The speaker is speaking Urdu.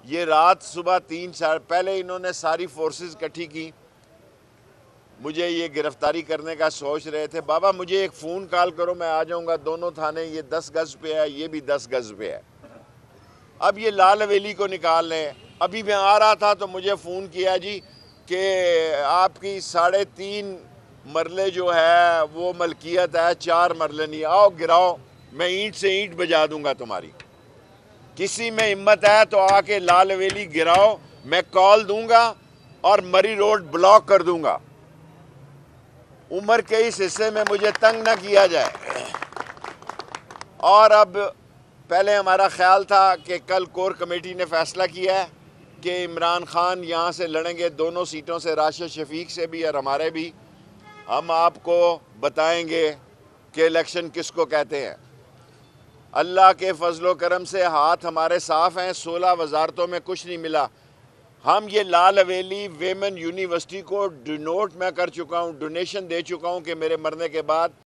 یہ رات صبح 3 پہلے انہوں نے ساری فورسز اکٹھی کی، مجھے یہ گرفتاری کرنے کا سوچ رہے تھے۔ بابا مجھے ایک فون کال کرو، میں آ جاؤں گا، دونوں تھانے، یہ 10 گز پہ ہے، یہ بھی 10 گز پہ ہے۔ اب یہ لال حویلی کو نکال لیں۔ ابھی میں آ رہا تھا تو مجھے فون کیا جی کہ آپ کی 3.5 مرلے جو ہے وہ ملکیت ہے، 4 مرلے نہیں، آؤ گراؤ، میں اینٹ سے اینٹ بجا دوں گا تمہاری۔ کسی میں ہمت ہے تو آ کے لال حویلی گراؤ، میں کال دوں گا اور مری روڈ بلاک کر دوں گا۔ عمر کے اس حصے میں مجھے تنگ نہ کیا جائے۔ اور اب پہلے ہمارا خیال تھا کہ کل کور کمیٹی نے فیصلہ کیا ہے کہ عمران خان یہاں سے لڑیں گے، دونوں سیٹوں سے، راشد شفیق سے بھی اور ہمارے بھی۔ ہم آپ کو بتائیں گے کہ الیکشن کس کو کہتے ہیں۔ اللہ کے فضل و کرم سے ہاتھ ہمارے صاف ہیں، 16 وزارتوں میں کچھ نہیں ملا۔ ہم یہ لال حویلی ویمن یونیورسٹی کو ڈونیٹ میں کر چکا ہوں، ڈونیشن دے چکا ہوں کہ میرے مرنے کے بعد